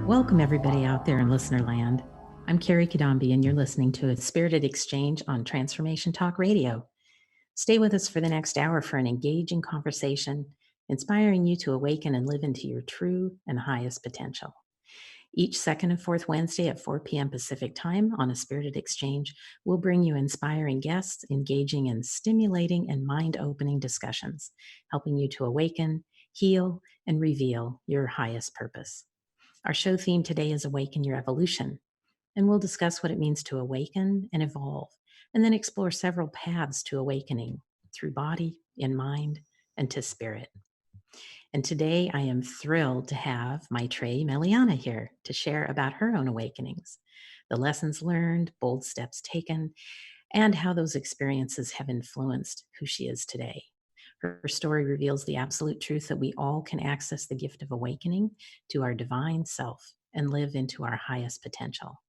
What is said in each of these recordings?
Welcome, everybody out there in listener land. I'm Kerry Cadambi, and you're listening to a spirited exchange on Transformation Talk Radio. Stay with us for the next hour for an engaging conversation, inspiring you to awaken and live into your true and highest potential. Each second and fourth Wednesday at 4 p.m. Pacific Time on A Spirited Exchange, we'll bring you inspiring guests, engaging in stimulating and mind-opening discussions, helping you to awaken, heal, and reveal your highest purpose. Our show theme today is Awaken Your Evolution, and we'll discuss what it means to awaken and evolve, and then explore several paths to awakening through body, in mind, and to spirit. And today I am thrilled to have Mytrae Meliana here to share about her own awakenings, the lessons learned, bold steps taken, and how those experiences have influenced who she is today. Her story reveals the absolute truth that we all can access the gift of awakening to our divine self and live into our highest potential.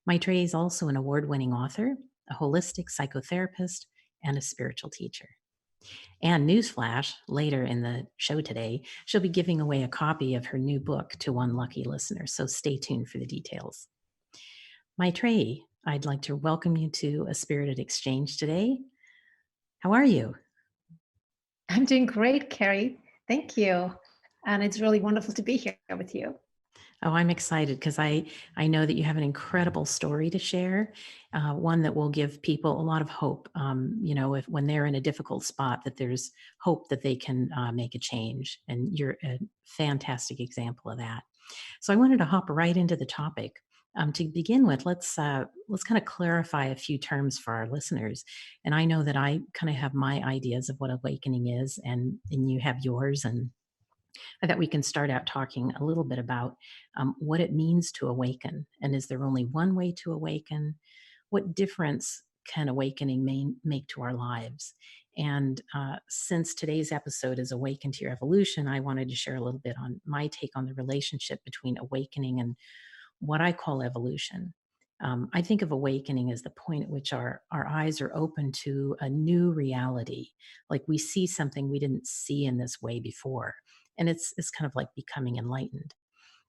Mytrae is also an award-winning author, a holistic psychotherapist, and a spiritual teacher. And newsflash, later in the show today, she'll be giving away a copy of her new book to one lucky listener, so stay tuned for the details. Mytrae, I'd like to welcome you to A Spirited Exchange today. How are you? I'm doing great, Kerry. Thank you. And it's really wonderful to be here with you. Oh, I'm excited because I know that you have an incredible story to share, one that will give people a lot of hope. If when they're in a difficult spot, that there's hope that they can make a change, and you're a fantastic example of that. So I wanted to hop right into the topic. To begin with, let's kind of clarify a few terms for our listeners. And I know that I kind of have my ideas of what awakening is, and you have yours, and I thought we can start out talking a little bit about what it means to awaken. And is there only one way to awaken? What difference can awakening make to our lives? And since today's episode is Awaken to Your Evolution, I wanted to share a little bit on my take on the relationship between awakening and what I call evolution. I think of awakening as the point at which our eyes are open to a new reality, like we see something we didn't see in this way before. And it's kind of like becoming enlightened.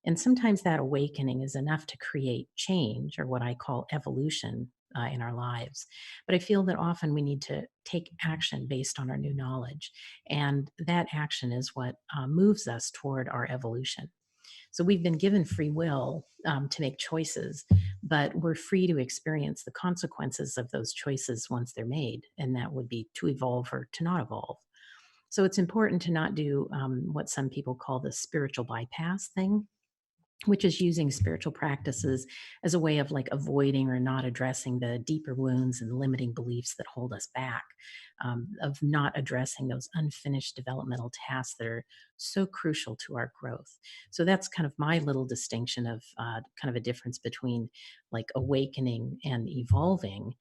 And sometimes that awakening is enough to create change, or what I call evolution, in our lives. But I feel that often we need to take action based on our new knowledge. And that action is what moves us toward our evolution. So we've been given free will to make choices, but we're free to experience the consequences of those choices once they're made. And that would be to evolve or to not evolve. So it's important to not do what some people call the spiritual bypass thing, which is using spiritual practices as a way of like avoiding or not addressing the deeper wounds and limiting beliefs that hold us back, of not addressing those unfinished developmental tasks that are so crucial to our growth. So that's kind of my little distinction of kind of a difference between like awakening and evolving.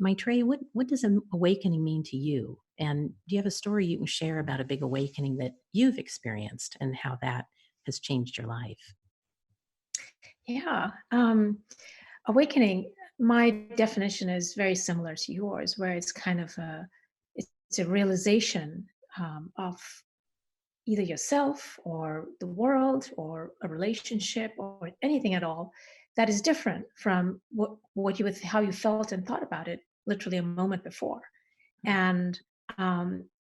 Mytrae, what does awakening mean to you? And do you have a story you can share about a big awakening that you've experienced and how that has changed your life? Yeah. Awakening, my definition is very similar to yours, where it's kind of it's a realization of either yourself or the world or a relationship or anything at all that is different from how you felt and thought about it literally a moment before. And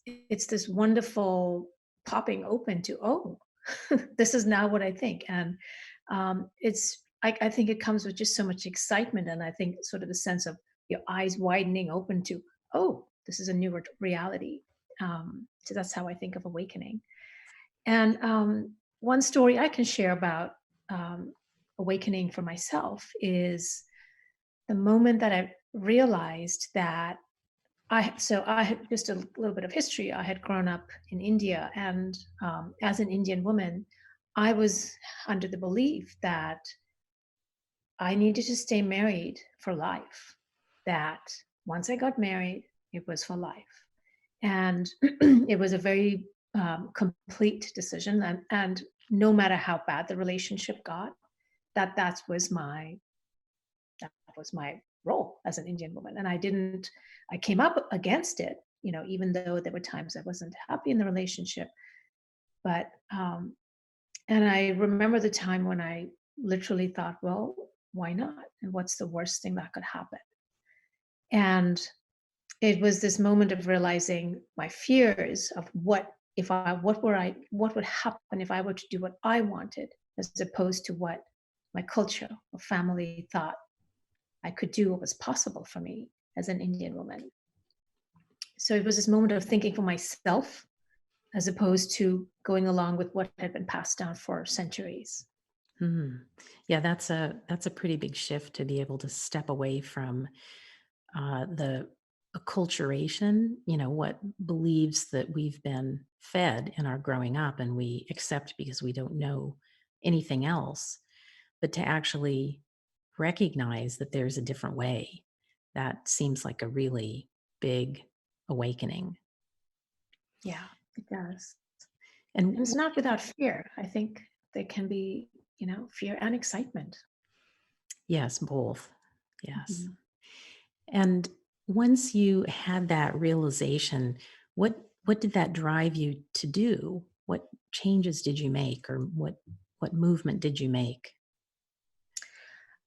it's this wonderful popping open to, oh, this is now what I think. And I think it comes with just so much excitement. And I think sort of a sense of your eyes widening open to, oh, this is a new reality. So that's how I think of awakening. And one story I can share about awakening for myself is the moment that I realized that I had just a little bit of history. I had grown up in India, and as an Indian woman, I was under the belief that I needed to stay married for life. That once I got married, it was for life, and it was a very complete decision. And no matter how bad the relationship got, that was my role as an Indian woman. And I came up against it, even though there were times I wasn't happy in the relationship. But, and I remember the time when I literally thought, well, why not? And what's the worst thing that could happen? And it was this moment of realizing my fears of what would happen if I were to do what I wanted, as opposed to what my culture or family thought I could do, what was possible for me as an Indian woman. So it was this moment of thinking for myself as opposed to going along with what had been passed down for centuries. Mhm. Yeah, that's a pretty big shift to be able to step away from the acculturation, what believes that we've been fed in our growing up and we accept because we don't know anything else, but to actually recognize that there's a different way. That seems like a really big awakening. Yeah, it does. And And it's not without fear. I think there can be, fear and excitement. yes, both. Yes. Mhm. And once you had that realization, what did that drive you to do? What changes did you make, or what movement did you make?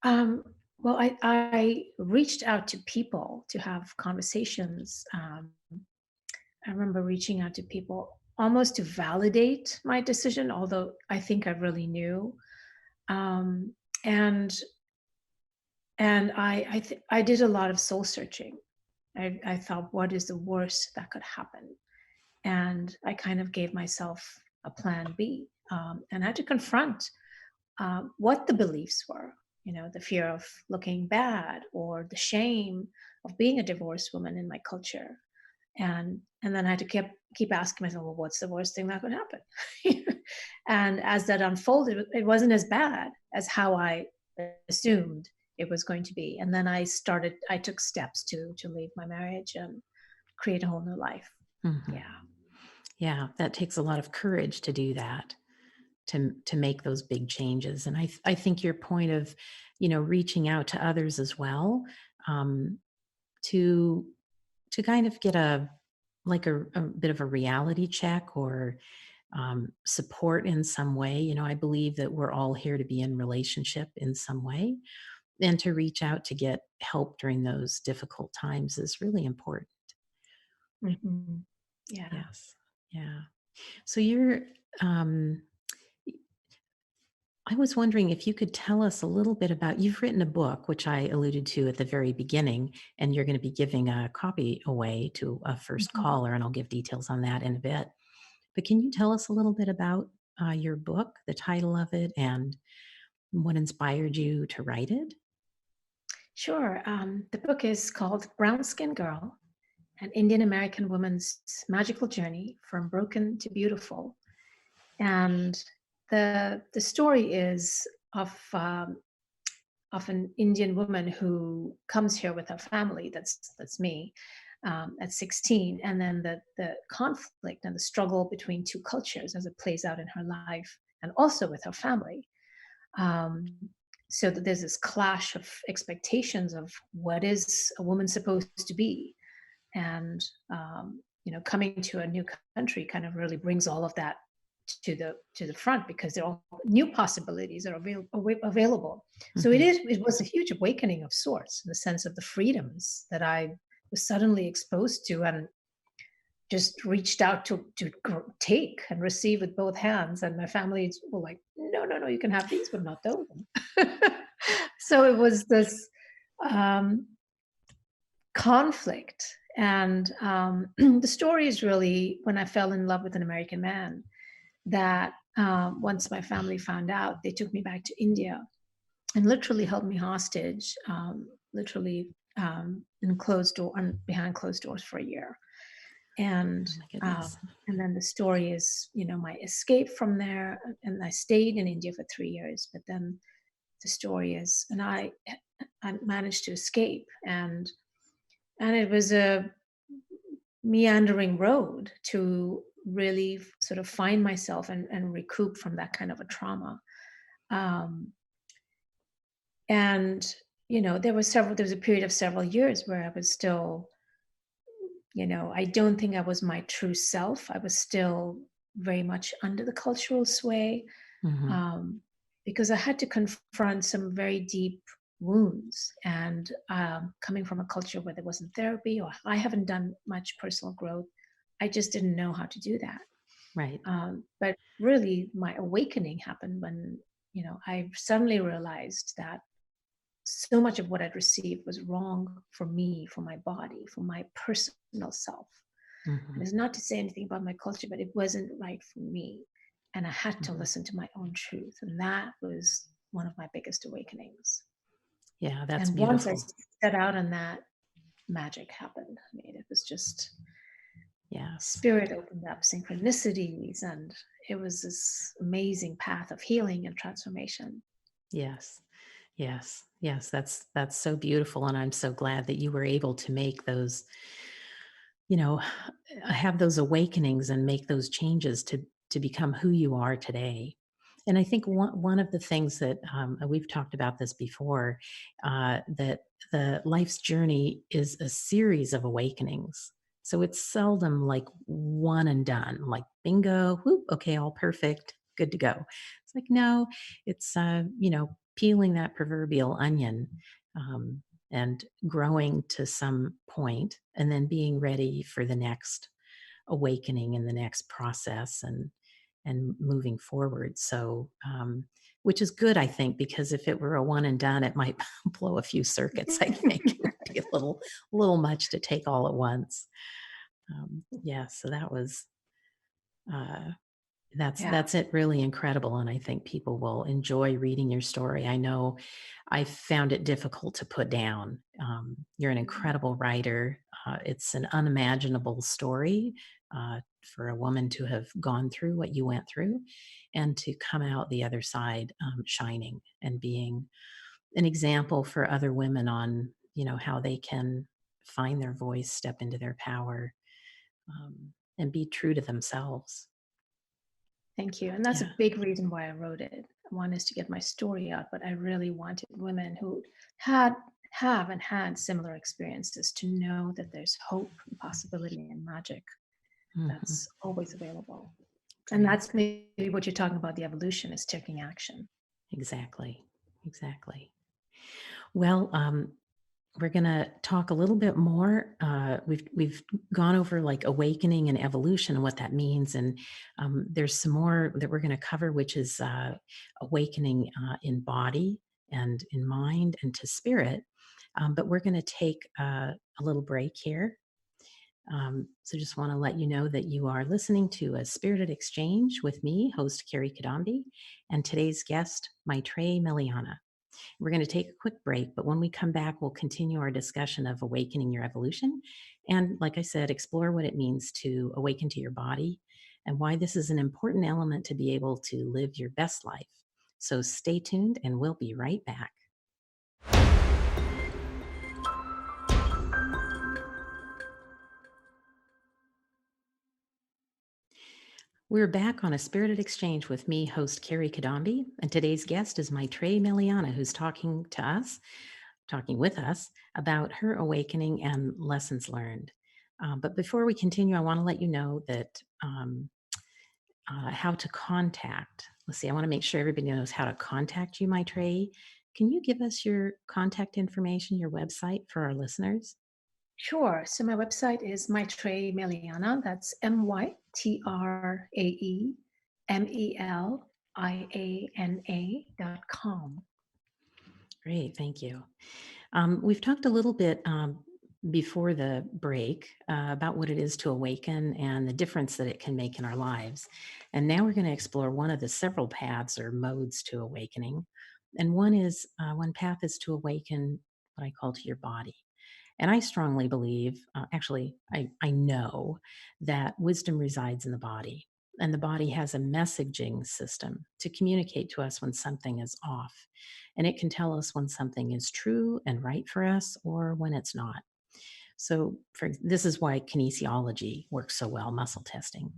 Um, well, I reached out to people to have conversations. I remember reaching out to people almost to validate my decision, although I think I really knew. Um, and I did a lot of soul searching. I thought, what is the worst that could happen? And I kind of gave myself a plan B, and I had to confront what the beliefs were. The fear of looking bad or the shame of being a divorced woman in my culture, and then I had to keep asking myself, well, what's the worst thing that could happen? And as that unfolded, it wasn't as bad as how I assumed it was going to be. And then I took steps to leave my marriage and create a whole new life. Mhm. Yeah. Yeah, that takes a lot of courage to do that, to make those big changes. And I think your point of, reaching out to others as well, um, to kind of get a bit of a reality check, or support in some way. I believe that we're all here to be in relationship in some way, and to reach out to get help during those difficult times is really important. Hmm. Yeah. Yes. Yeah. So um, I was wondering if you could tell us a little bit about, you've written a book, which I alluded to at the very beginning, and you're going to be giving a copy away to a first Mhm. caller, and I'll give details on that in a bit. But can you tell us a little bit about your book, the title of it, and what inspired you to write it? Sure. The book is called Brown Skin Girl: An Indian American Woman's Magical Journey from Broken to Beautiful. And the story is of an Indian woman who comes here with her family. That's me. At 16, and then the conflict and the struggle between two cultures as it plays out in her life, and also with her family. Um, so that there's this clash of expectations of what is a woman supposed to be, and coming to a new country kind of really brings all of that to the front, because there are new possibilities that are available. So Mhm. it was a huge awakening of sorts, in the sense of the freedoms that I was suddenly exposed to, and just reached out to take and receive with both hands. And my family were like, no, no, no, you can have these but not those. So it was this um, conflict. And the story is really when I fell in love with an American man, that once my family found out, they took me back to India and literally held me hostage, literally in closed door and behind closed doors for a year. And Oh my um, goodness. and then the story is, my escape from there. And I stayed in India for 3 years, but then the story is, and I managed to escape, and it was a meandering road to really sort of find myself and recoup from that kind of a trauma. Um, and there was a period of several years where I was still, I don't think I was my true self. I was still very much under the cultural sway. Mhm. Um, because I had to confront some very deep wounds. And coming from a culture where there wasn't therapy, or I haven't done much personal growth, I just didn't know how to do that. Right. But really, my awakening happened when, I suddenly realized that so much of what I'd received was wrong for me, for my body, for my personal self. And Hmm. it's not to say anything about my culture, but it wasn't right for me. And I had to Hmm. listen to my own truth. And that was one of my biggest awakenings. Yeah, that's And once I beautiful. set out on that, magic happened. I mean, it was just Yes. spirit opened up, synchronicities, and it was this amazing path of healing and transformation. Yes. Yes. Yes. That's so beautiful. And I'm so glad that you were able to make those, you know, have those awakenings and make those changes to become who you are today. And I think one of the things that we've talked about this before, that the life's journey is a series of awakenings. So it's seldom like one and done, like bingo, whoop, okay, all perfect, good to go. It's like no, it's peeling that proverbial onion. Um, and growing to some point and then being ready for the next awakening and the next process and moving forward. So which is good, I think, because if it were a one and done, it might blow a few circuits. I think it would be a little much to take all at once. Yeah, so that was uh, Yeah. that's it, really incredible, and I think people will enjoy reading your story. I know I found it difficult to put down. You're an Mhm. incredible writer. It's an unimaginable story for a woman to have gone through what you went through, and to come out the other side shining and being an example for other women on how they can find their voice, step into their power, and be true to themselves. Thank you. And that's Yeah. a big reason why I wrote it. One is to get my story out, but I really wanted women who had have and had similar experiences to know that there's hope and possibility and magic Hmm. that's always available. And Great. that's maybe what you're talking about, the evolution is taking action. Exactly. Exactly. Well, we're going to talk a little bit more. We've gone over like awakening and evolution and what that means, and there's some more that we're going to cover, which is awakening in body and in mind and to spirit. But we're going to take a little break here. So just want to let you know that you are listening to a Spirited Exchange with me, host Kerry Cadambi, and today's guest, Mytrae Meliana. We're going to take a quick break, but when we come back, we'll continue our discussion of awakening your evolution. And like I said, explore what it means to awaken to your body and why this is an important element to be able to live your best life. So stay tuned, and we'll be right back. We're back on a Spirited Exchange with me, host Kerry Cadambi, and today's guest is Mytrae Meliana, who's talking with us about her awakening and lessons learned. But before we continue, I want to let you know that how to contact. Let's see, I want to make sure everybody knows how to contact you, Mytrae. Can you give us your contact information, your website for our listeners? Sure. So my website is Mytrae Meliana. That's MYTRAEMELIANA.com. Great, thank you. We've talked a little bit before the break about what it is to awaken and the difference that it can make in our lives. And now we're going to explore one of the several paths or modes to awakening. And one path is to awaken what I call to your body. And I strongly believe, actually, I know that wisdom resides in the body. And the body has a messaging system to communicate to us when something is off. And it can tell us when something is true and right for us or when it's not. So, this is why kinesiology works so well, muscle testing.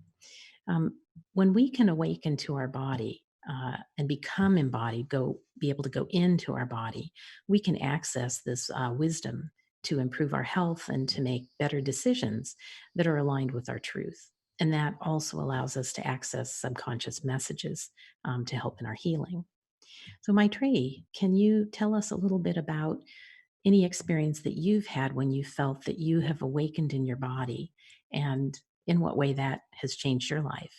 Um, when we can awaken to our body and become embodied, be able to go into our body, we can access this wisdom to improve our health and to make better decisions that are aligned with our truth. And that also allows us to access subconscious messages to help in our healing. So, Mytrae, can you tell us a little bit about any experience that you've had when you felt that you have awakened in your body and in what way that has changed your life?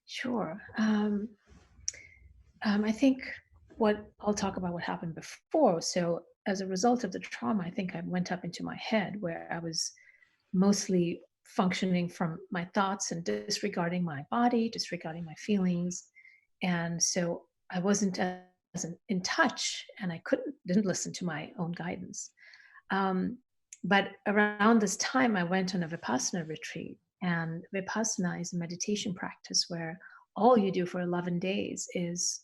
Sure. I think what I'll talk about what happened before. So, as a result of the trauma, I think I went up into my head where I was mostly functioning from my thoughts and disregarding my body, disregarding my feelings. And so I wasn't as in touch and I didn't listen to my own guidance. Um, but around this time, I went on a Vipassana retreat. And Vipassana is a meditation practice where all you do for 11 days is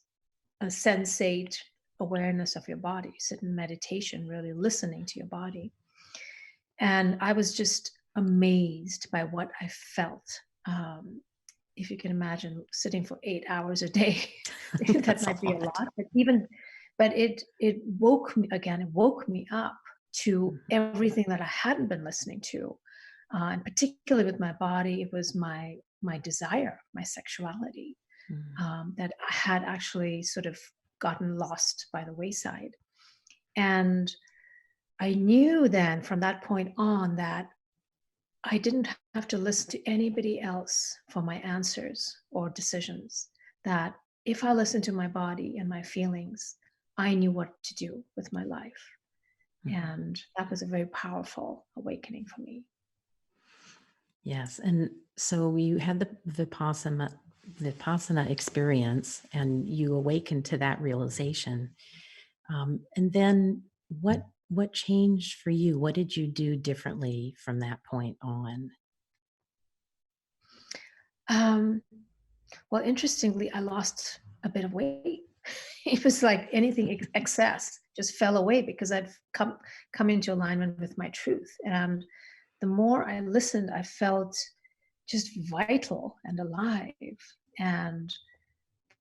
a sensate awareness of your body, sit in meditation, really listening to your body. And I was just amazed by what I felt. If you can imagine sitting for 8 hours a day, that That's a might be a lot. lot. But it woke me again. It woke me up to Mhm. everything that I hadn't been listening to, and particularly with my body, it was my desire, my sexuality, Mhm. that I had actually sort of gotten lost by the wayside. And I knew then from that point on that I didn't have to listen to anybody else for my answers or decisions. That if I listened to my body and my feelings, I knew what to do with my life. Mhm. And that was a very powerful awakening for me. Yes, and so you had the Vipassana experience, and you awakened to that realization. And then what changed for you? What did you do differently from that point on? Um, well, interestingly, I lost a bit of weight. It was like anything excess just fell away because I've come into alignment with my truth. And the more I listened, I felt just vital and alive. And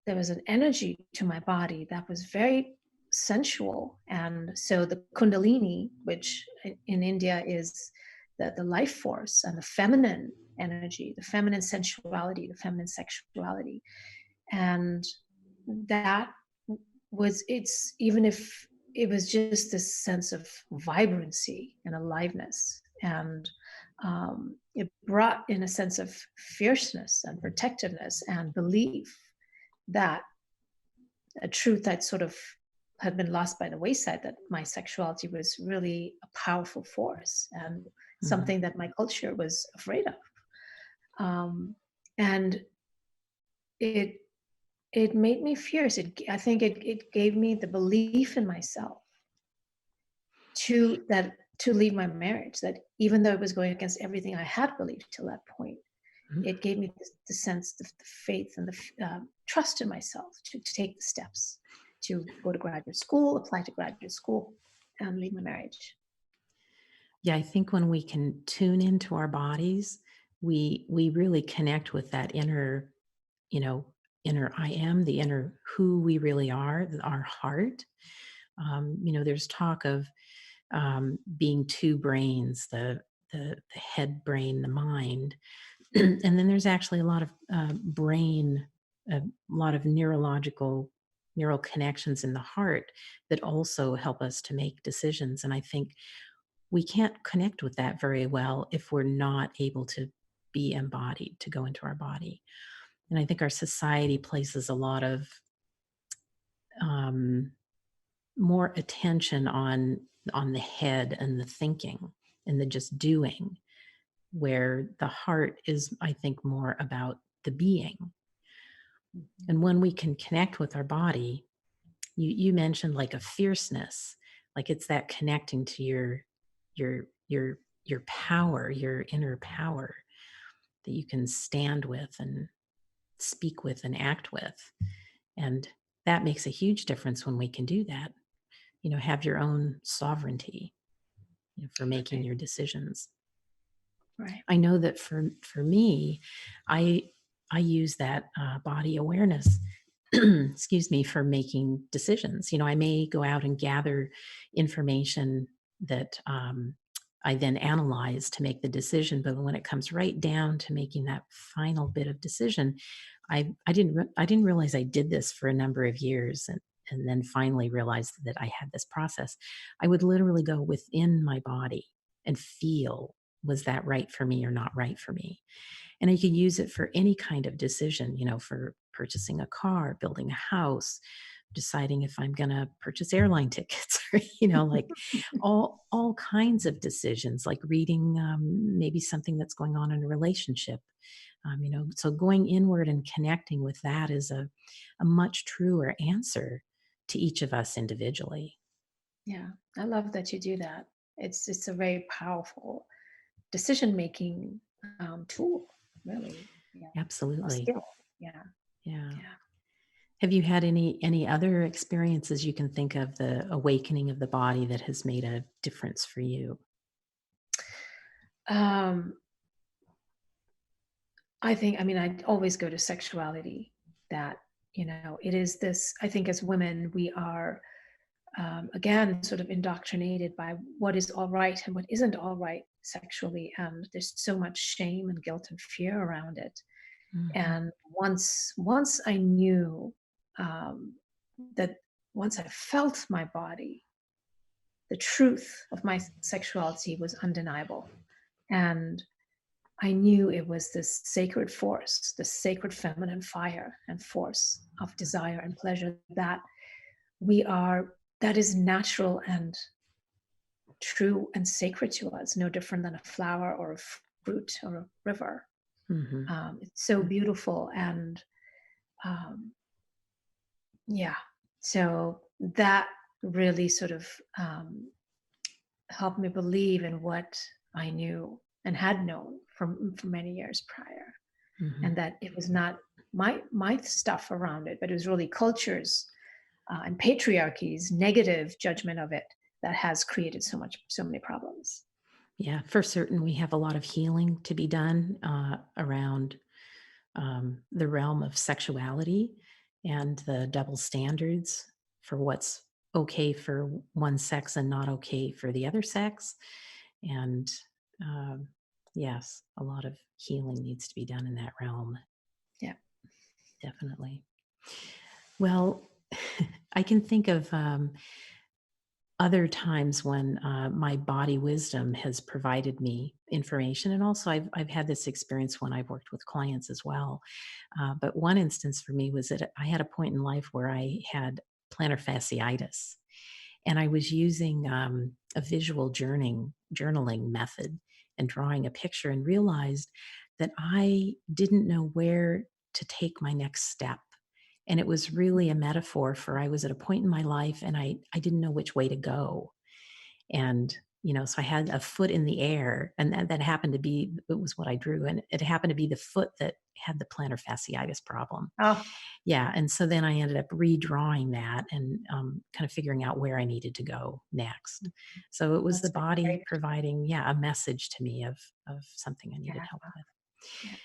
there was an energy to my body that was very sensual. And so the Kundalini, which in India is the life force and the feminine energy, the feminine sensuality, the feminine sexuality. And that it's even if it was just this sense of vibrancy and aliveness. And it brought in a sense of fierceness and protectiveness and belief that a truth that sort of had been lost by the wayside, that my sexuality was really a powerful force and Mhm. something that my culture was afraid of. And it it made me fierce. I think it gave me the belief in myself to leave my marriage. That even though it was going against everything I had believed till that point, Mhm. it gave me the sense, the faith, and the trust in myself to take the steps to go to graduate school, apply to graduate school, and leave my marriage. Yeah, I think when we can tune into our bodies, we really connect with that inner, you know, inner I am, the inner who we really are, our heart. There's talk of being two brains, the head brain, the mind, and then there's actually a lot of a lot of neural connections in the heart that also help us to make decisions. And I think we can't connect with that very well if we're not able to be embodied, to go into our body. And I think our society places a lot of um, more attention on the head and the thinking and the just doing, where the heart is, I think, more about the being. Mhm. And when we can connect with our body, you mentioned like a fierceness, like it's that connecting to your power, your inner power that you can stand with and speak with and act with. And that makes a huge difference when we can do that. Have your own sovereignty, for making Right, your decisions. right. I know that for me, I I use that body awareness, excuse me, for making decisions. I may go out and gather information that I then analyze to make the decision. But when it comes right down to making that final bit of decision, I didn't realize I did this for a number of years, and then finally realized that I had this process. I would literally go within my body and feel, was that right for me or not right for me? And I could use it for any kind of decision, for purchasing a car, building a house, deciding if I'm going to purchase airline tickets, or, like all kinds of decisions, like reading maybe something that's going on in a relationship. So going inward and connecting with that is a much truer answer to each of us individually. Yeah, I love that you do that. It's a very powerful decision making tool, really. Yeah, a Absolutely. skill. Yeah, Yeah. yeah. Have you had any other experiences you can think of, the awakening of the body, that has made a difference for you? Um, I think, I mean, I always go to sexuality. That it is this. I think as women, we are again sort of indoctrinated by what is all right and what isn't all right sexually, and there's so much shame and guilt and fear around it. Mhm. And once I knew um, that, once I felt my body, the truth of my sexuality was undeniable. And I knew it was this sacred force, this sacred feminine fire and force of desire and pleasure that that is natural and true and sacred to us, no different than a flower or a fruit or a river. Mhm. It's so beautiful. And um, yeah, so that really sort of helped me believe in what I knew and had known for many years prior, Mhm. and that it was not my stuff around it, but it was really culture's and patriarchy's negative judgment of it that has created so many problems. Yeah, for certain, we have a lot of healing to be done around the realm of sexuality and the double standards for what's okay for one sex and not okay for the other sex. And um, yes, a lot of healing needs to be done in that realm, Yeah. definitely. Well, I can think of other times when my body wisdom has provided me information. And also, I've had this experience when I've worked with clients as well. But one instance for me was that I had a point in life where I had plantar fasciitis, and I was using a visual journaling method and drawing a picture, and realized that I didn't know where to take my next step. And it was really a metaphor for, I was at a point in my life and I didn't know which way to go. And, so I had a foot in the air, and that happened to be, it was what I drew. And it happened to be the foot that had the plantar fasciitis problem. Oh, Yeah. And so then I ended up redrawing that and kind of figuring out where I needed to go next. So it was the that's really body great. providing, yeah, a message to me of something I needed Yeah, help with.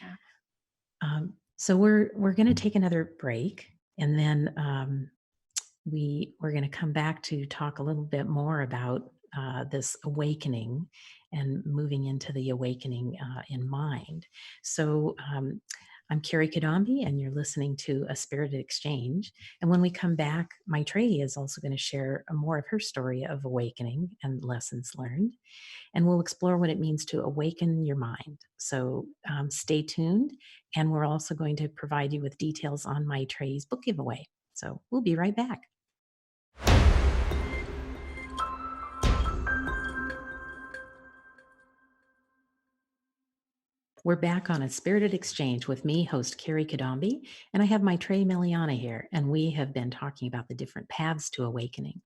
yeah. So we're going to take another break, and then we're going to come back to talk a little bit more about this awakening and moving into the awakening in mind. So I'm Kerry Cadambi, and you're listening to A Spirited Exchange. And when we come back, Mytrae is also going to share more of her story of awakening and lessons learned, and we'll explore what it means to awaken your mind. So stay tuned, and we're also going to provide you with details on Mytrae's book giveaway. So we'll be right back. We're back on A Spirited Exchange with me, host Kerry Cadambi, and I have Mytrae Meliana here, and we have been talking about the different paths to awakening.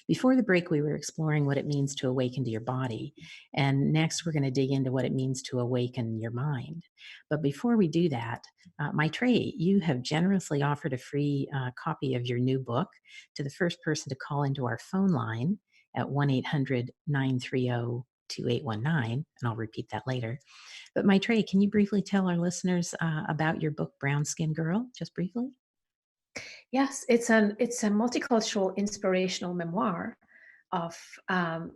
Before the break, we were exploring what it means to awaken to your body, and next we're going to dig into what it means to awaken your mind. But before we do that, Mytrae, you have generously offered a free copy of your new book to the first person to call into our phone line at 1-800-930-2819, and I'll repeat that later. But Mytrae, can you briefly tell our listeners about your book, Brown Skin Girl, just briefly? Yes, it's a multicultural inspirational memoir of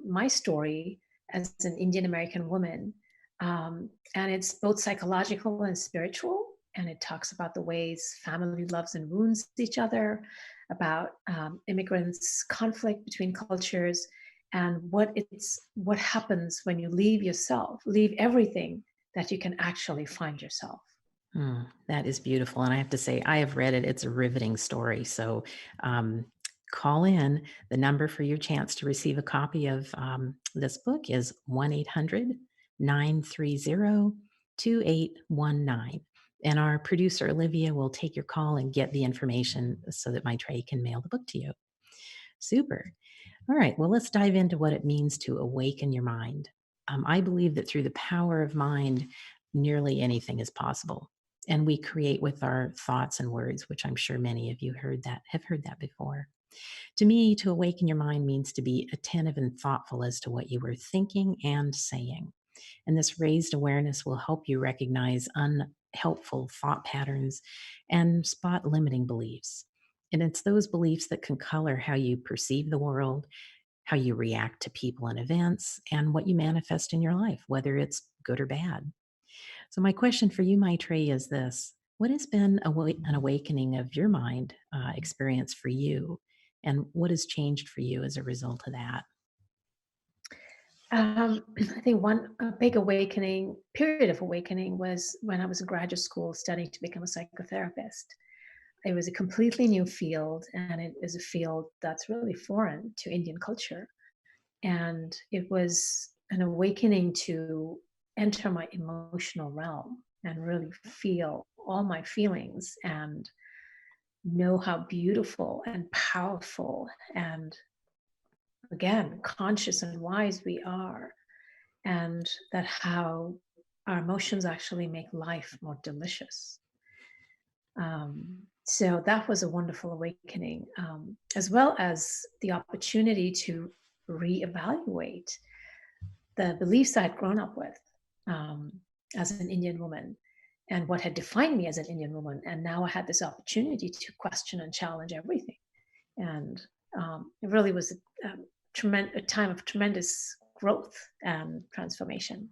my story as an Indian American woman. And it's both psychological and spiritual. And it talks about the ways family loves and wounds each other, about immigrants' conflict between cultures, and what happens when you leave yourself, leave everything, that you can actually find yourself. That is beautiful. And I have to say, I have read it. It's a riveting story. So um, call in. The number for your chance to receive a copy of this book is 1 800 930 2819. And our producer, Olivia, will take your call and get the information so that Mytrae can mail the book to you. Super. All right, well, let's dive into what it means to awaken your mind. I believe that through the power of mind, nearly anything is possible. And we create with our thoughts and words, which I'm sure many of you have heard that before. To me, to awaken your mind means to be attentive and thoughtful as to what you were thinking and saying. And this raised awareness will help you recognize unhelpful thought patterns and spot limiting beliefs. And it's those beliefs that can color how you perceive the world, how you react to people and events, and what you manifest in your life, whether it's good or bad. So, my question for you, Maitreyi, is this: what has been an awakening of your mind experience for you? And what has changed for you as a result of that? I think one a big awakening period of awakening was when I was in graduate school studying to become a psychotherapist. It was a completely new field, and it is a field that's really foreign to Indian culture. And it was an awakening to enter my emotional realm and really feel all my feelings and know how beautiful and powerful and, again, conscious and wise we are, and that how our emotions actually make life more delicious. So that was a wonderful awakening, as well as the opportunity to reevaluate the beliefs I'd grown up with, um, as an Indian woman, and what had defined me as an Indian woman. And now I had this opportunity to question and challenge everything. And it really was a time of tremendous growth and transformation.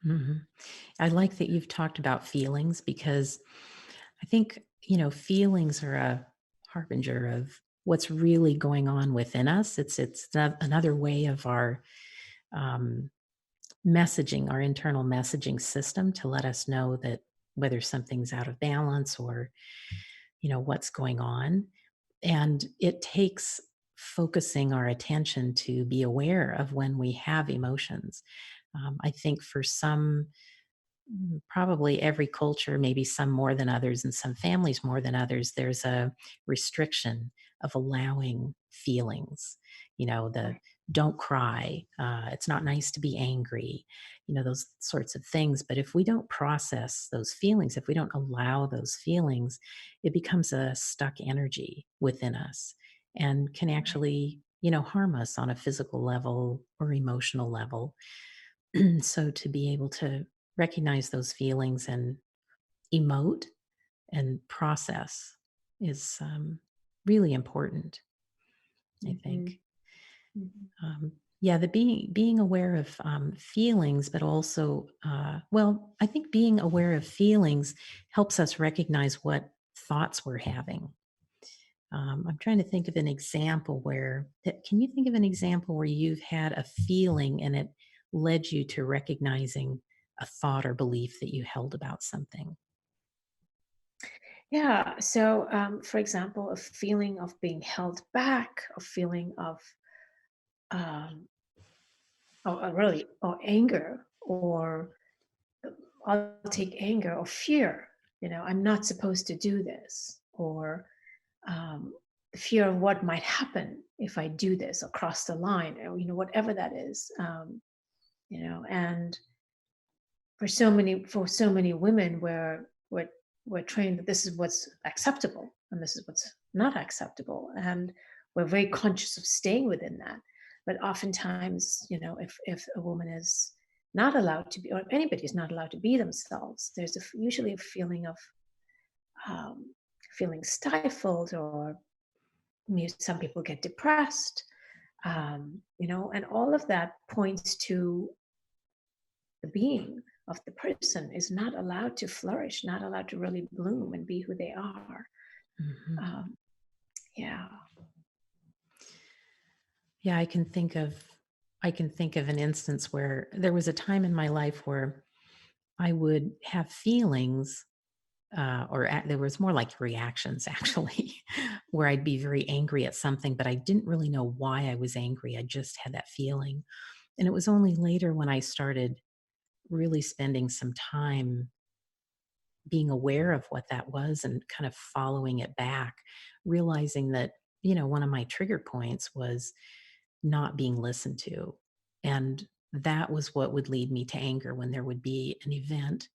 Mhm. I like that you've talked about feelings because I think, feelings are a harbinger of what's really going on within us. It's another way of our um, messaging, our internal messaging system to let us know that whether something's out of balance or, what's going on. And it takes focusing our attention to be aware of when we have emotions. I think for some, probably every culture, maybe some more than others, and some families more than others, there's a restriction of allowing feelings. The Right. don't cry, it's not nice to be angry, those sorts of things. But if we don't process those feelings, if we don't allow those feelings, it becomes a stuck energy within us and can Right. actually, harm us on a physical level or emotional level. So to be able to recognize those feelings and emote and process is really important, I Mhm. think. Mhm. Yeah, the being aware of feelings, but also, well, I think being aware of feelings helps us recognize what thoughts we're having. I'm trying to think of an example can you think of an example where you've had a feeling and it led you to recognizing a thought or belief that you held about something? Yeah. So, for example, a feeling of being held back, a feeling of, um, really, or anger, or I'll take anger or fear. I'm not supposed to do this, or um, the fear of what might happen if I do this or cross the line, or whatever that is. And for so many women, we're trained that this is what's acceptable and this is what's not acceptable, and we're very conscious of staying within that. But oftentimes, if a woman is not allowed to be, or if anybody is not allowed to be themselves, there's usually a feeling of, feeling stifled, or some people get depressed. And all of that points to the being of the person is not allowed to flourish, not allowed to really bloom and be who they are. Mhm. Um, yeah, Yeah, I can think of an instance where there was a time in my life where I would have feelings, there was more like reactions actually, where I'd be very angry at something, but I didn't really know why I was angry. I just had that feeling. And it was only later when I started really spending some time being aware of what that was and kind of following it back, realizing that, one of my trigger points was not being listened to. And that was what would lead me to anger when there would be an event,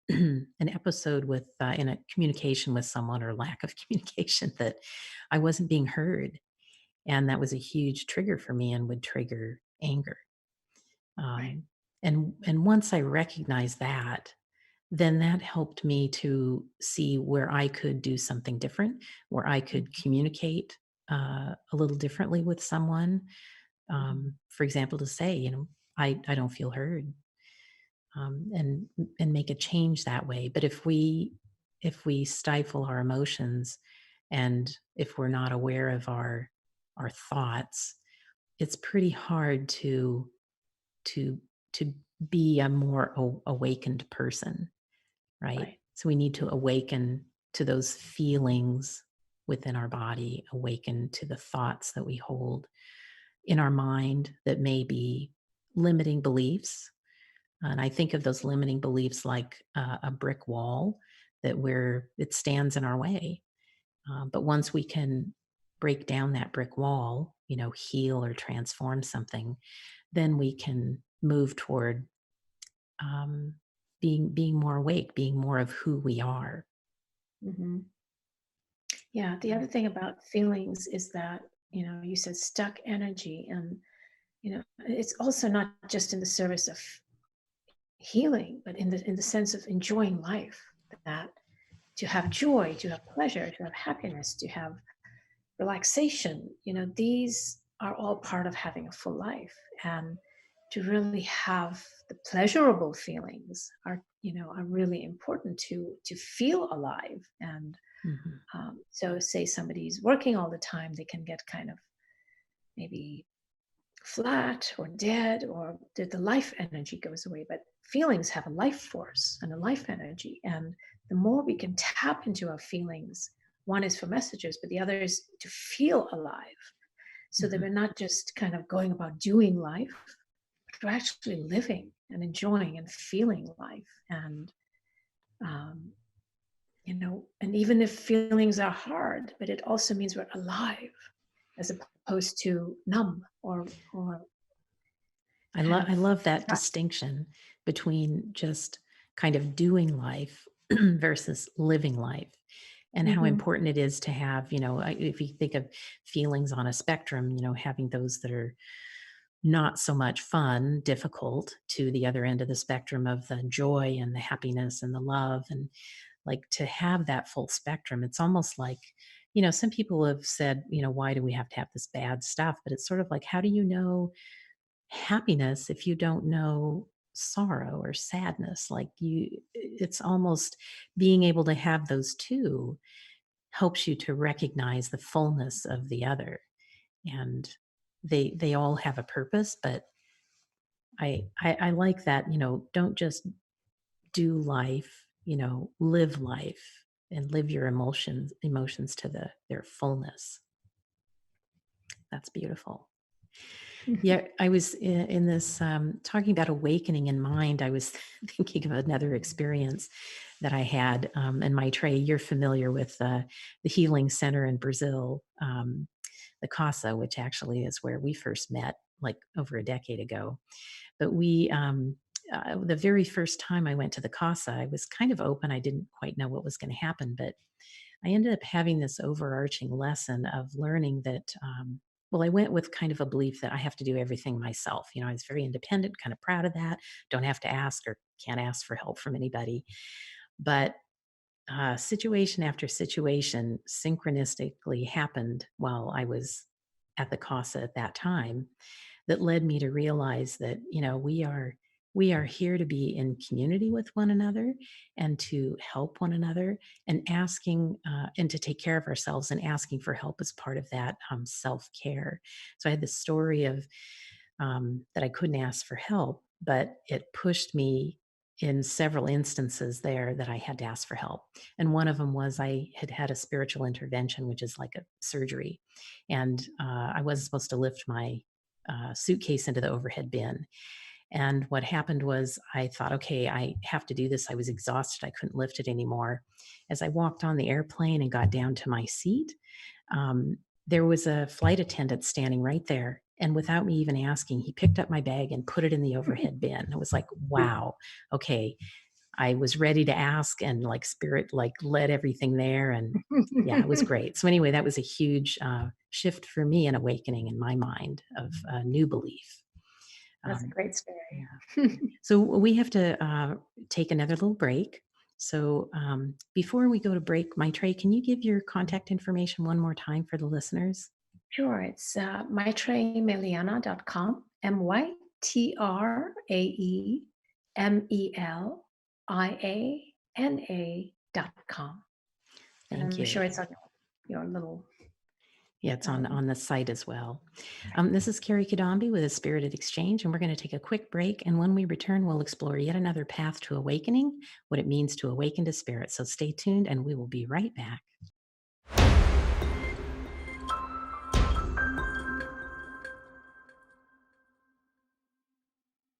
an episode with, in a communication with someone or lack of communication that I wasn't being heard. And that was a huge trigger for me and would trigger anger. right. Um, and once I recognized that, then that helped me to see where I could do something different, where I could Mhm, communicate a little differently with someone. mhm, For example, to say, I don't feel heard, and make a change that way. But if we stifle our emotions, and if we're not aware of our thoughts, it's pretty hard to to be a more awakened person, right? right. So we need to awaken to those feelings within our body, awaken to the thoughts that we hold in our mind that may be limiting beliefs. And I think of those limiting beliefs like a brick wall that where it stands in our way. But once we can break down that brick wall, heal or transform something, then we can move toward um, being more awake, being more of who we are. Mhm. Yeah, the other thing about feelings is that, you said stuck energy, and, it's also not just in the service of healing, but in the sense of enjoying life, that to have joy, to have pleasure, to have happiness, to have relaxation, these are all part of having a full life. And to really have the pleasurable feelings are really important to feel alive. And Mhm. so say somebody's working all the time, they can get kind of maybe flat or dead, or the life energy goes away. But feelings have a life force and a life energy. And the more we can tap into our feelings, one is for messages, but the other is to feel alive, so that Mhm. we're not just kind of going about doing life, but we're actually living and enjoying and feeling life. Um, and even if feelings are hard, but it also means we're alive, as opposed to numb or I kind love I of love that stuck. distinction between just kind of doing life versus living life, and how Hmm. important it is to have, if you think of feelings on a spectrum, having those that are not so much fun, difficult, to the other end of the spectrum of the joy and the happiness and the love, and like to have that full spectrum. It's almost like, some people have said, why do we have to have this bad stuff? But it's sort of like, how do you know happiness if you don't know sorrow or sadness? Like, it's almost being able to have those two helps you to recognize the fullness of the other. And they all have a purpose, but I like that, don't just do life, live life and live your emotions to their fullness. That's beautiful. Yeah, I was in this, talking about awakening in mind. I was thinking of another experience that I had, in Mytrae. You're familiar with the healing center in Brazil, the Casa, which actually is where we first met, like over a decade ago. But the very first time I went to the Casa, I was kind of open. I didn't quite know what was going to happen, but I ended up having this overarching lesson of learning that, well, I went with kind of a belief that I have to do everything myself. I was very independent, kind of proud of that. Don't have to ask or can't ask for help from anybody. But situation after situation synchronistically happened while I was at the CASA at that time that led me to realize that, we are here to be in community with one another and to help one another, and asking and to take care of ourselves, and asking for help as part of that self-care. So I had this story of that I couldn't ask for help, but it pushed me in several instances there that I had to ask for help. And one of them was I had had a spiritual intervention, which is like a surgery. And I wasn't supposed to lift my suitcase into the overhead bin. And what happened was I thought, okay, I have to do this. I was exhausted. I couldn't lift it anymore. As I walked on the airplane and got down to my seat, um, there was a flight attendant standing right there. And without me even asking, he picked up my bag and put it in the overhead bin. It was like, wow, okay. I was ready to ask, and like spirit, like led everything there. And yeah, it was great. So, anyway, that was a huge shift for me, an awakening in my mind of a new belief. That's a Um, great story. yeah. So, we have to take another little break. So, before we go to break, Mytrae, can you give your contact information one more time for the listeners? Sure, it's mytraemeliana.com, mytraemeliana.com. And Thank I'm you. sure it's on your little, Yeah, it's on um, on the site as well. This is Kerry Cadambi with a Spirited Exchange, and we're going to take a quick break. And when we return, we'll explore yet another path to awakening, what it means to awaken to spirit. So stay tuned, and we will be right back.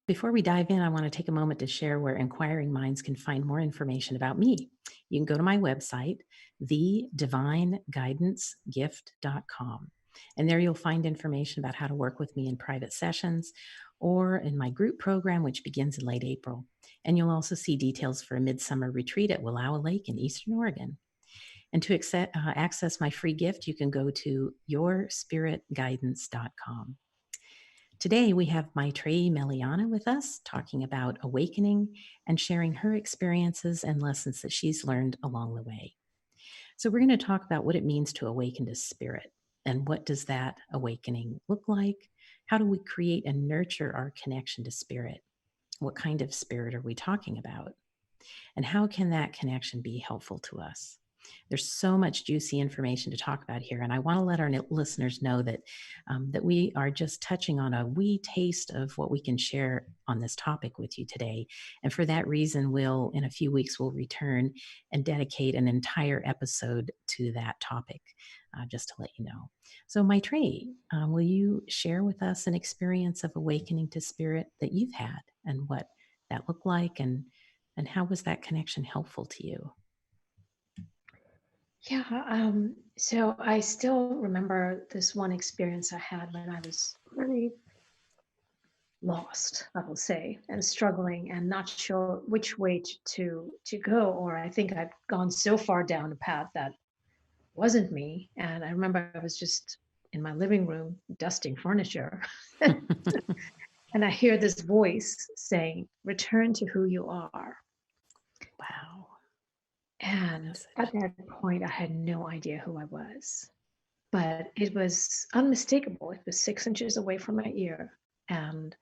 Before we dive in, I want to take a moment to share where inquiring minds can find more information about me. You can go to my website, thedivineguidancegift.com. And there you'll find information about how to work with me in private sessions or in my group program, which begins in late April. And you'll also see details for a midsummer retreat at Wallowa Lake in Eastern Oregon. And to access my free gift, you can go to yourspiritguidance.com. Today, we have Mytrae Meliana with us talking about awakening and sharing her experiences and lessons that she's learned along the way. So, we're going to talk about what it means to awaken to spirit, and what does that awakening look like? How do we create and nurture our connection to spirit? What kind of spirit are we talking about? And how can that connection be helpful to us? There's so much juicy information to talk about here, and I want to let our listeners know that we are just touching on a wee taste of what we can share on this topic with you today. And for that reason, we'll in a few weeks we'll return and dedicate an entire episode to that topic, just to let you know. So, Mytrae, will you share with us an experience of awakening to spirit that you've had, and what that looked like, and how was that connection helpful to you? yeah. So I still remember this one experience I had when I was really lost, I will say, and struggling and not sure which way to go. Or I think I'd gone so far down a path that wasn't me. And I remember I was just in my living room dusting furniture. And I hear this voice saying, "Return to who you are." Wow. And at Message. that point, I had no idea who I was, but it was unmistakable. It was 6 inches away from my ear. And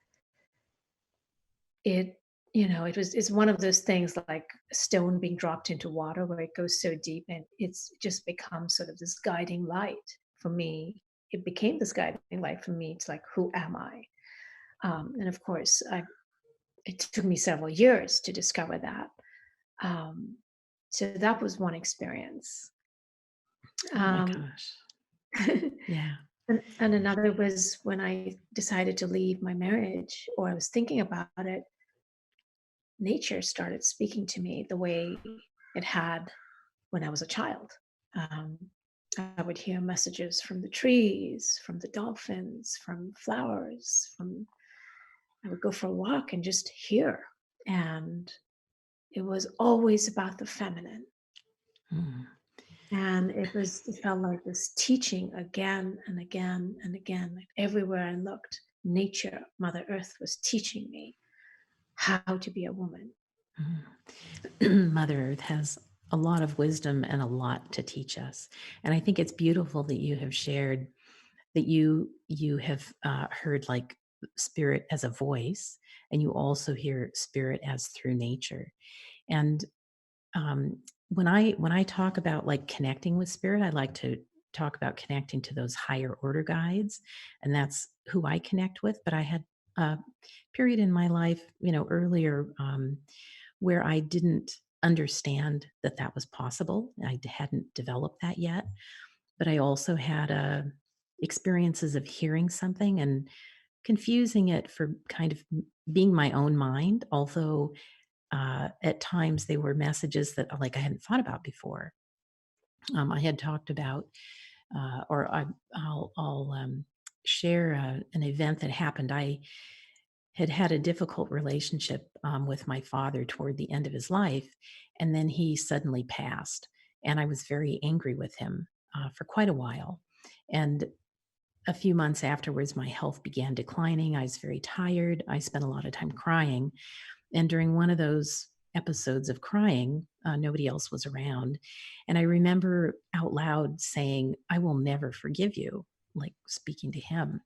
it, it's one of those things like a stone being dropped into water where it goes so deep and it's just become sort of this guiding light for me. It became this guiding light for me. It's like, who am I? And of course, it took me several years to discover that. Um, so that was one experience. Oh my Um, gosh. and, Yeah. and another was when I decided to leave my marriage, or I was thinking about it. Nature started speaking to me the way it had when I was a child. Um, I would hear messages from the trees, from the dolphins, from flowers, from I would go for a walk and just hear. And it was always about the feminine. Mm. And it felt like this teaching again and again and again. Like everywhere I looked, nature, Mother Earth was teaching me how to be a woman. Mm. Mother Earth has a lot of wisdom and a lot to teach us. And I think it's beautiful that you have shared that you have heard like spirit as a voice, and you also hear spirit as through nature. And um, when I talk about like connecting with spirit, I like to talk about connecting to those higher order guides, and that's who I connect with. But I had a period in my life, earlier, where I didn't understand that that was possible. Hadn't developed that yet, but I also had experiences of hearing something and confusing it for kind of being my own mind, although at times they were messages that like I hadn't thought about before. I had talked about, I'll share an event that happened. I had had a difficult relationship with my father toward the end of his life, and then he suddenly passed, and I was very angry with him for quite a while. And a few months afterwards, my health began declining. I was very tired. I spent a lot of time crying, and during one of those episodes of crying, nobody else was around. And I remember out loud saying, I will never forgive you, like speaking to him.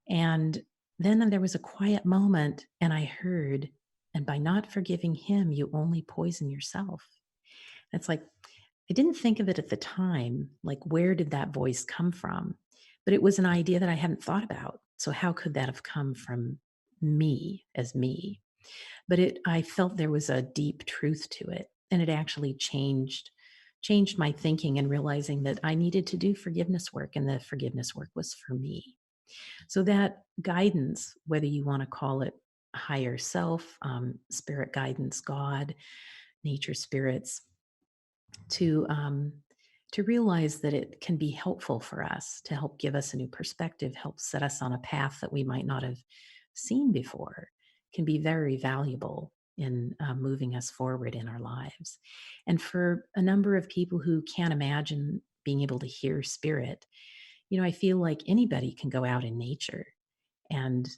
And then there was a quiet moment, and I heard, and by not forgiving him, you only poison yourself. It's like, I didn't think of it at the time, like, where did that voice come from? But it was an idea that I hadn't thought about. So, how could that have come from me as me? But I felt there was a deep truth to it, and it actually changed my thinking and realizing that I needed to do forgiveness work, and the forgiveness work was for me. So that guidance, whether you want to call it higher self, spirit guidance, God, nature spirits, to to realize that it can be helpful for us to help give us a new perspective, help set us on a path that we might not have seen before, can be very valuable in moving us forward in our lives. And for a number of people who can't imagine being able to hear spirit, I feel like anybody can go out in nature, and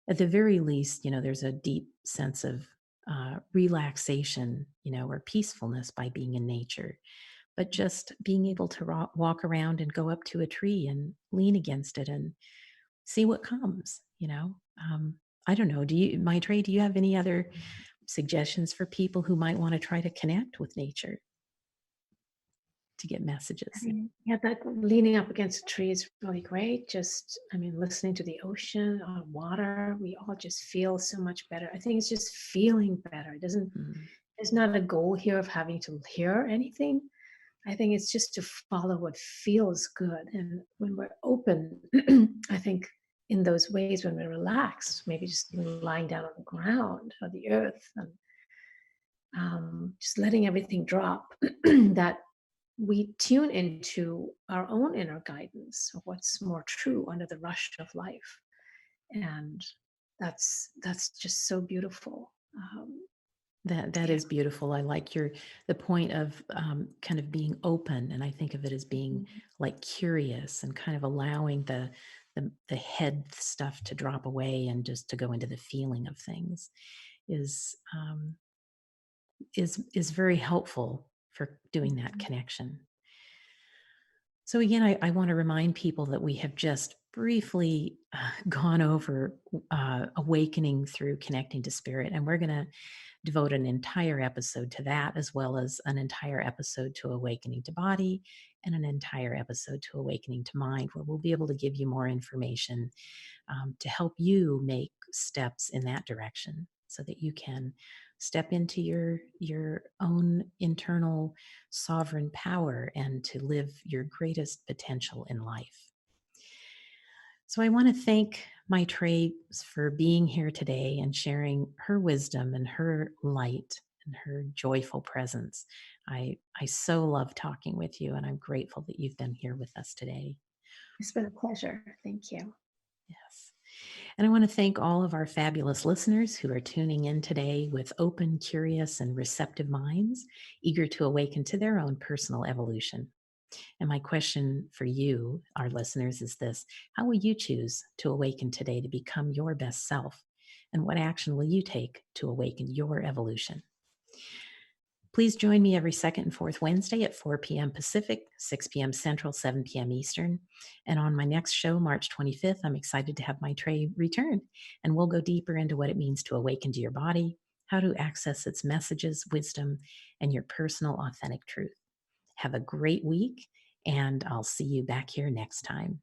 at the very least, there's a deep sense of relaxation, or peacefulness by being in nature. But just being able to walk around and go up to a tree and lean against it and see what comes. I don't know. Mytrae, do you have any other suggestions for people who might want to try to connect with nature to get I messages? mean, yeah, that leaning up against a tree is really great. Just, I mean, listening to the ocean or water, we all just feel so much better. I think it's just feeling better. It doesn't, Mm, there's not a goal here of having to hear anything. I think it's just to follow what feels good. And when we're open, I think in those ways, when we're relaxed, maybe just even lying down on the ground or the earth and just letting everything drop, that we tune into our own inner guidance of what's more true under the rush of life. And that's just so beautiful. that Yeah. is beautiful. I like the point of kind of being open, and I think of it as being Mhm. like curious and kind of allowing the head stuff to drop away and just to go into the feeling of things is is very helpful for doing that Mhm. connection. So again, I want to remind people that we have just briefly gone over awakening through connecting to spirit, and we're going to devote an entire episode to that, as well as an entire episode to awakening to body and an entire episode to awakening to mind, where we'll be able to give you more information to help you make steps in that direction so that you can step into your own internal sovereign power and to live your greatest potential in life. So I want to thank Mytrae for being here today and sharing her wisdom and her light and her joyful presence. I so love talking with you, and I'm grateful that you've been here with us today. It's been a pleasure. Thank you. Yes. And I want to thank all of our fabulous listeners who are tuning in today with open, curious, and receptive minds, eager to awaken to their own personal evolution. And my question for you, our listeners, is this: how will you choose to awaken today to become your best self? And what action will you take to awaken your evolution? Please join me every second and fourth Wednesday at 4 p.m. Pacific, 6 p.m. Central, 7 p.m. Eastern. And on my next show, March 25th, I'm excited to have Mytrae return, and we'll go deeper into what it means to awaken to your body, how to access its messages, wisdom, and your personal, authentic truth. Have a great week, and I'll see you back here next time.